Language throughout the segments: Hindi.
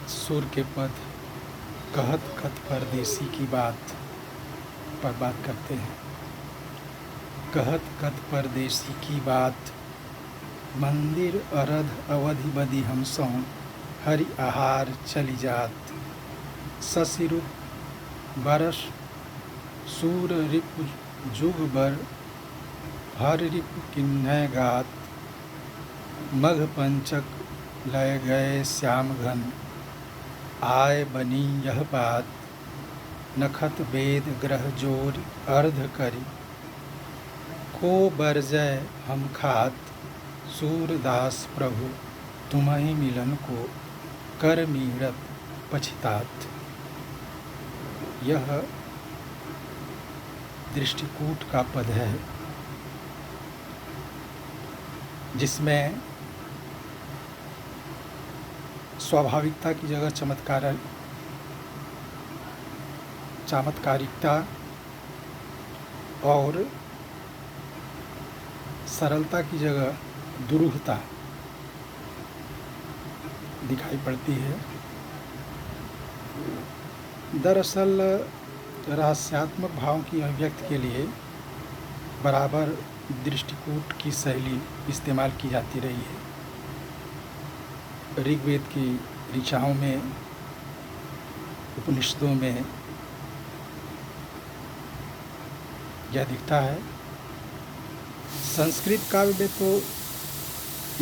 सुर के पद कहत कथ परदेसी की बात पर बात करते हैं। कहत कथ परदेसी की बात, मंदिर अरध अवधि बदी हम सौ, हरि आहार चली जात। ससिरु बरस सूर रिपु जुग बर, हर रिपु किन्नय गात। मघ पंचक लय गए श्याम घन, आय बनी यह बात। नखत वेद ग्रह जोर अर्ध करी, को बरजय हम खात। सूरदास प्रभु तुम्हि मिलन को, कर मीरत पछितात। यह दृष्टिकूट का पद है, जिसमें स्वाभाविकता की जगह चमत्कारिकता और सरलता की जगह दुरूहता दिखाई पड़ती है। दरअसल रहस्यात्मक भावों की अभिव्यक्ति के लिए बराबर दृष्टिकूट की शैली इस्तेमाल की जाती रही है। ऋग्वेद की ऋचाओं में, उपनिषदों में यह दिखता है। संस्कृत काव्य में तो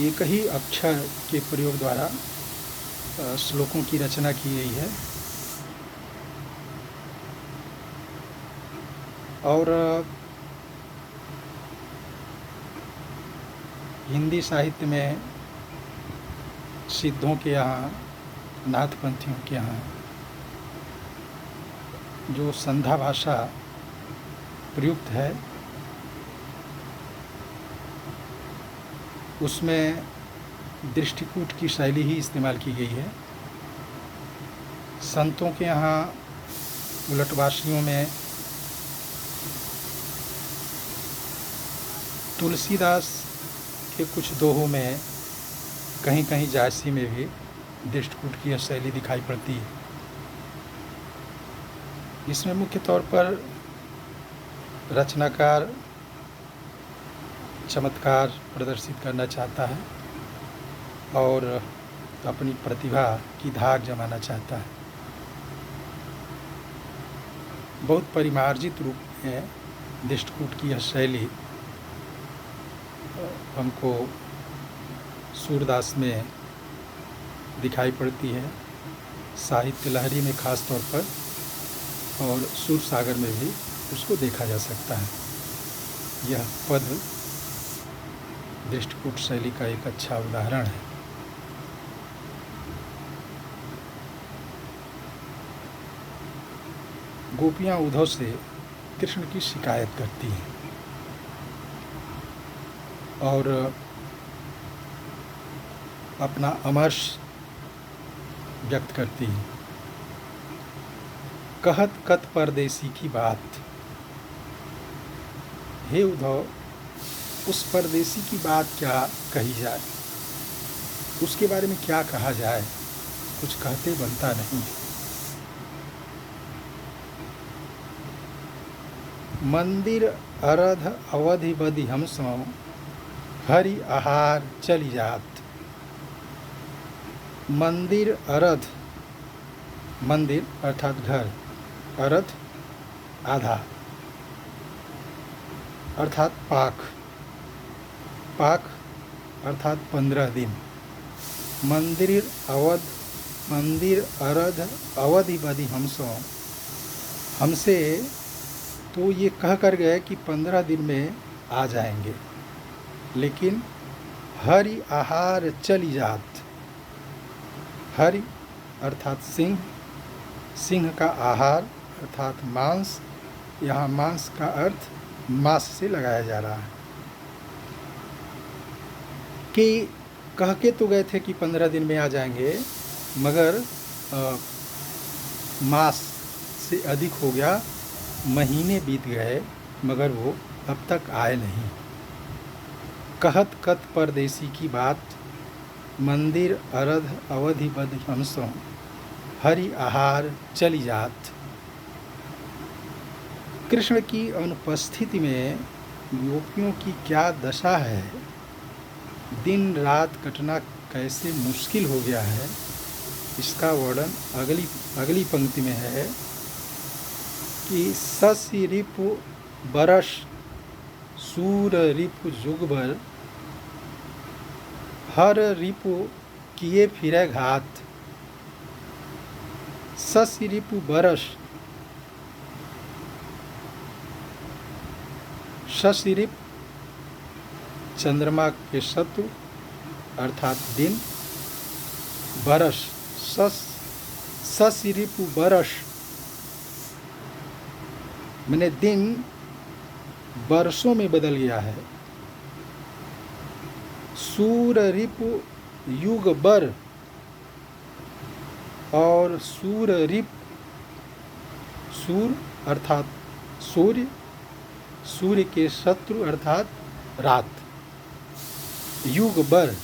एक ही अक्षर के प्रयोग द्वारा श्लोकों की रचना की गई है, और हिंदी साहित्य में सिद्धों के यहाँ, नाथपंथियों के यहाँ जो संध्या भाषा प्रयुक्त है, उसमें दृष्टिकूट की शैली ही इस्तेमाल की गई है। संतों के यहाँ उलटवासियों में तुलसीदास के कुछ दोहों में, कहीं कहीं जायसी में भी दृष्टिकूट की यह शैली दिखाई पड़ती है। इसमें मुख्य तौर पर रचनाकार चमत्कार प्रदर्शित करना चाहता है और अपनी प्रतिभा की धाक जमाना चाहता है। बहुत परिमार्जित रूप में दृष्टिकूट की यह शैली हमको सूरदास में दिखाई पड़ती है, साहित्य लहरी में खास तौर पर, और सूर सागर में भी उसको देखा जा सकता है। यह पद दृष्टिकूट शैली का एक अच्छा उदाहरण है। गोपियाँ उद्धव से कृष्ण की शिकायत करती हैं और अपना अमर्ष व्यक्त करती हैं। कहत कथ परदेसी की बात, हे उद्धव, उस परदेसी की बात क्या कही जाए, उसके बारे में क्या कहा जाए, कुछ कहते बनता नहीं। मंदिर अरध अवधि बदी हम सौ, हरि आहार चली जात। मंदिर अरध, मंदिर अर्थात घर, अरध आधा अर्थात पाक, पाक अर्थात 15 दिन। मंदिर अरध अवधि बदी हम सौ, हमसे तो ये कह कर गए कि 15 दिन में आ जाएंगे, लेकिन हरि आहार चली जात। हरि अर्थात सिंह, सिंह का आहार अर्थात मांस, यहाँ मांस का अर्थ मांस से लगाया जा रहा है। कि कह के तो गए थे कि 15 दिन में आ जाएंगे, मगर मास से अधिक हो गया, महीने बीत गए, मगर वो अब तक आए नहीं। कहत कथ परदेसी की बात, मंदिर अरध अवधि बद हम सो, हरि आहार चली जात। कृष्ण की अनुपस्थिति में गोपियों की क्या दशा है, दिन रात कटना कैसे मुश्किल हो गया है, इसका वर्णन अगली पंक्ति में है कि शशि रिपु बरस सूर रिपु जुगबर, हर रिपु किए फिरे घात। शशि रिपु बरस, शशि रिपु चंद्रमा के शत्रु अर्थात दिन, बरस शशि रिपु बरस मैंने दिन वर्षों में बदल गया है। सूर रिपु युग बर, और सूर रिप, सूर अर्थात सूर्य, सूर्य के शत्रु अर्थात रात, युग बर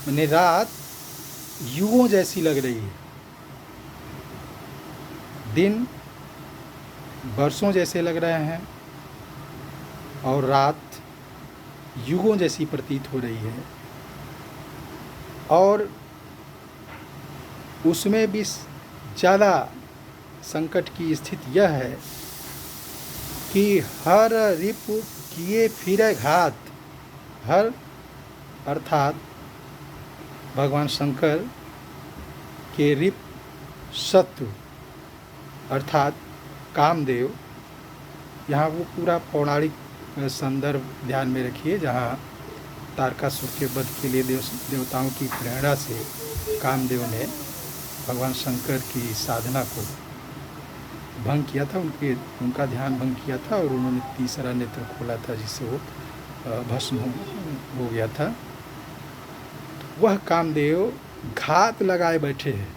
मैंने रात युगों जैसी लग रही है, दिन वर्षों जैसे लग रहे हैं और रात युगों जैसी प्रतीत हो रही है। और उसमें भी ज़्यादा संकट की स्थिति यह है कि हर रिपु किए फिरे घात, हर अर्थात भगवान शंकर के रिप शत्रु अर्थात कामदेव, यहाँ वो पूरा पौराणिक संदर्भ ध्यान में रखिए जहाँ तारकासुर के वध के लिए देवताओं की प्रेरणा से कामदेव ने भगवान शंकर की साधना को भंग किया था, उनका ध्यान भंग किया था और उन्होंने तीसरा नेत्र खोला था जिससे वो भस्म हो गया था। वह कामदेव घात लगाए बैठे हैं,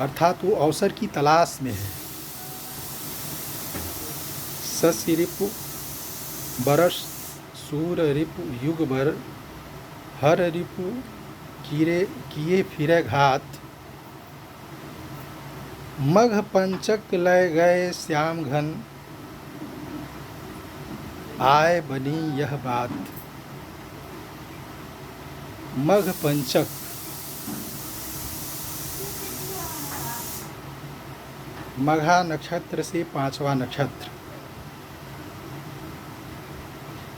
अर्थात वो अवसर की तलाश में है। शशि रिपु बरस सूर रिपु युग बर, हर रिपु किए फिरे घात। मघ पंचक लय गए श्याम घन, आय बनी यह बात। मघ पंचक मघा नक्षत्र से 5वां नक्षत्र।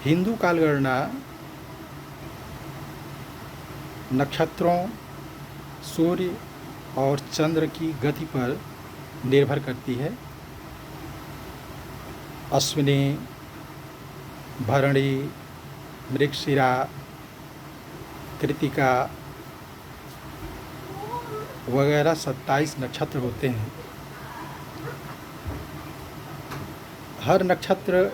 हिंदू कालगणना नक्षत्रों, सूर्य और चंद्र की गति पर निर्भर करती है। अश्विनी, भरणी, मृगशिरा, कृतिका वगैरह 27 नक्षत्र होते हैं। हर नक्षत्र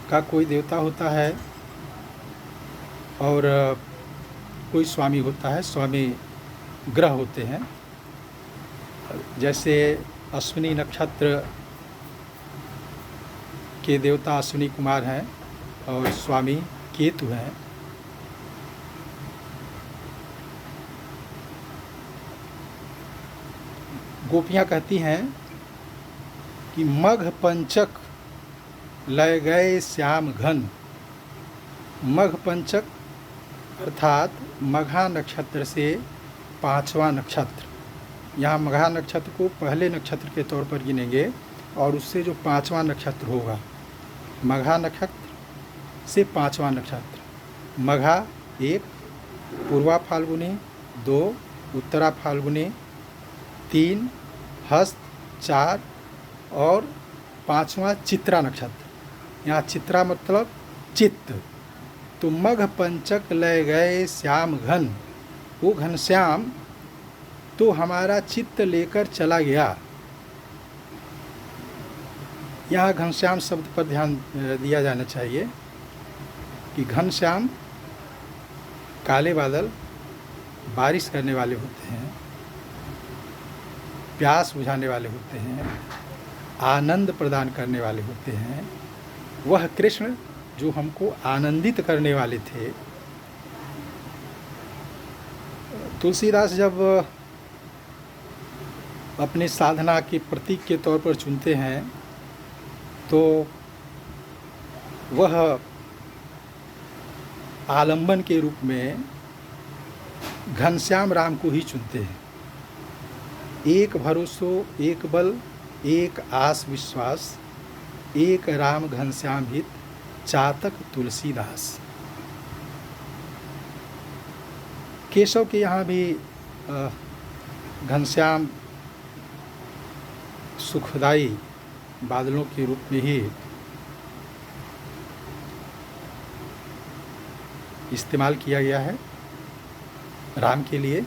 का कोई देवता होता है और कोई स्वामी होता है, स्वामी ग्रह होते हैं। जैसे अश्विनी नक्षत्र के देवता अश्विनी कुमार हैं और स्वामी केतु हैं। गोपियाँ कहती हैं कि मघ पंचक लय गए श्याम घन। मघ पंचक अर्थात मघा नक्षत्र से 5वां नक्षत्र। यहाँ मघा नक्षत्र को पहले नक्षत्र के तौर पर गिनेंगे और उससे जो 5वां नक्षत्र होगा, मघा नक्षत्र से 5वां नक्षत्र। मघा 1, पूर्वा फाल्गुनी 2, उत्तरा फाल्गुनी 3, हस्त 4 और 5वां चित्रा नक्षत्र। यहाँ चित्रा मतलब चित्त। तो मघ पंचक लय गए श्याम घन, वो घनश्याम तो हमारा चित्त लेकर चला गया। यहाँ घनश्याम शब्द पर ध्यान दिया जाना चाहिए कि घनश्याम काले बादल बारिश करने वाले होते हैं, प्यास बुझाने वाले होते हैं, आनंद प्रदान करने वाले होते हैं। वह कृष्ण जो हमको आनंदित करने वाले थे, तुलसीदास जब अपने साधना के प्रतीक के तौर पर चुनते हैं तो वह आलंबन के रूप में घनश्याम राम को ही चुनते हैं। एक भरोसो एक बल एक आस विश्वास, एक राम घनश्याम हित चातक तुलसीदास। केशव के यहाँ भी घनश्याम सुखदाई बादलों के रूप में ही इस्तेमाल किया गया है राम के लिए।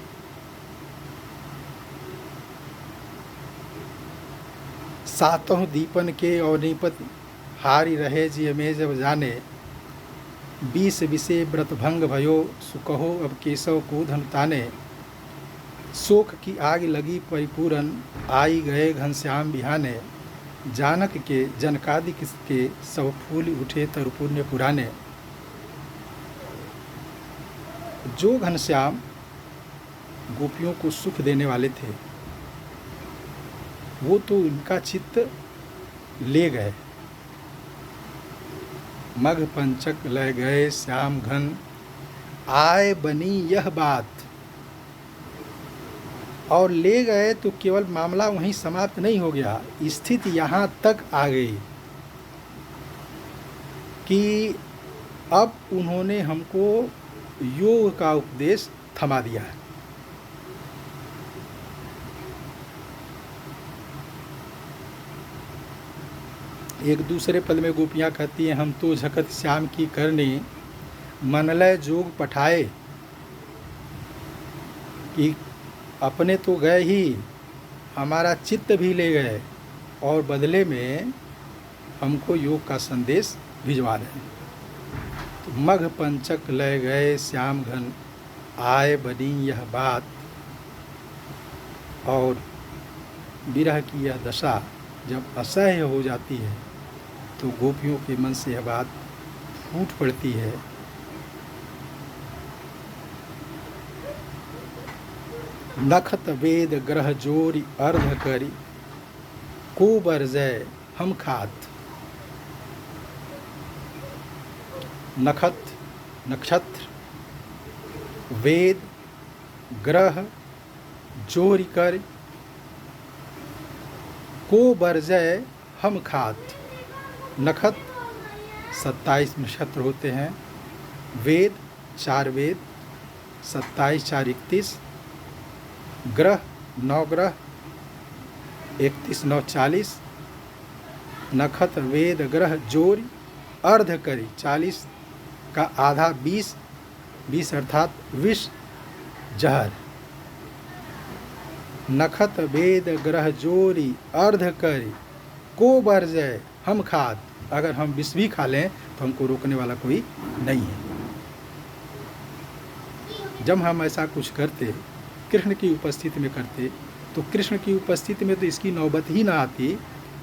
सातों दीपन के अवनीपत हारि रहे जी में जब जाने, 20 विषे व्रत भंग भयो सुकहो अब केशव को धन ताने। शोक की आग लगी परिपूरन आई गए घनश्याम बिहाने, जानक के जनकादिक के सब फूल उठे तरुपुण्य पुराने। जो घनश्याम गोपियों को सुख देने वाले थे वो तो इनका चित्त ले गए। मघ पंचक ले गए श्याम घन, आए बनी यह बात। और ले गए तो केवल मामला वहीं समाप्त नहीं हो गया, स्थिति यहाँ तक आ गई कि अब उन्होंने हमको योग का उपदेश थमा दिया है। एक दूसरे पद में गोपियाँ कहती हैं, हम तो झकत श्याम की करनी मनलय जोग पठाए। कि अपने तो गए ही, हमारा चित्त भी ले गए और बदले में हमको योग का संदेश भिजवा रहे हैं। तो मघ पंचक ले गए श्याम घन, आए बनी यह बात। और विरह की यह दशा जब असह्य हो जाती है तो गोपियों के मन से यह बात फूट पड़ती है। नखत वेद ग्रह जोरी अर्ध करी, को बरजय हम खात। नखत नक्षत्र, वेद ग्रह जोरी कर, को बरजय हम खात। नखत 27 नक्षत्र होते हैं, वेद 4 वेद 27 4 31, ग्रह 9 ग्रह 31 9 40, नखत वेद ग्रह जोड़ अर्ध करी 40 का आधा 20, 20 अर्थात विष जहर। नखत वेद ग्रह जोरी अर्ध करी, को बरजय हम खाद। अगर हम विष भी खा लें तो हमको रोकने वाला कोई नहीं है। जब हम ऐसा कुछ करते, कृष्ण की उपस्थिति में करते, तो कृष्ण की उपस्थिति में तो इसकी नौबत ही ना आती।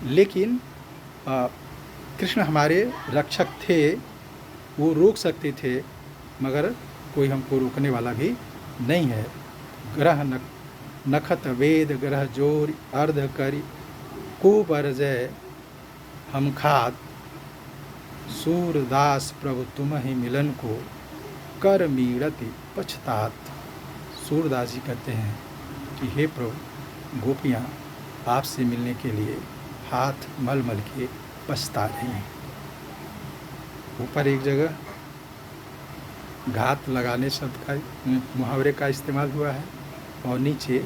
लेकिन कृष्ण हमारे रक्षक थे, वो रोक सकते थे, मगर कोई हमको रोकने वाला भी नहीं है। ग्रह नखत वेद ग्रह जोर अर्ध करी, को बरजय हम खात। सूरदास प्रभु तुम ही मिलन को, कर मीड़ति पछतात। सूरदास जी कहते हैं कि हे प्रभु, गोपियाँ आपसे मिलने के लिए हाथ मल मल के पछता रही हैं। ऊपर एक जगह घात लगाने शब्द का मुहावरे का इस्तेमाल हुआ है और नीचे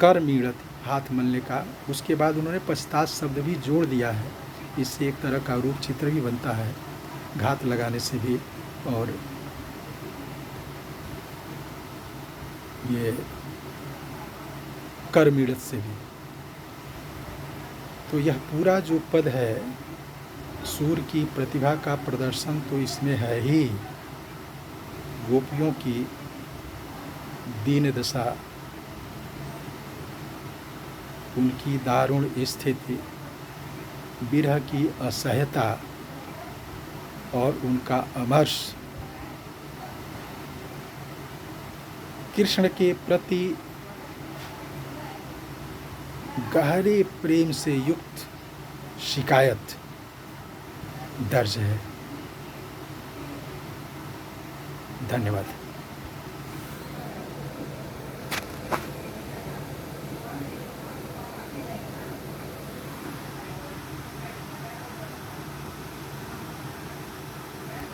कर मीड़त हाथ मलने का, उसके बाद उन्होंने पछतात शब्द भी जोड़ दिया है। इससे एक तरह का रूप चित्र भी बनता है, घात लगाने से भी और ये कर मीड़त से भी। तो यह पूरा जो पद है, सूर की प्रतिभा का प्रदर्शन तो इसमें है ही। गोपियों की दीन दशा, उनकी दारुण स्थिति, विरह की असह्यता और उनका अमर्ष कृष्ण के प्रति गहरे प्रेम से युक्त शिकायत दर्ज है। धन्यवाद।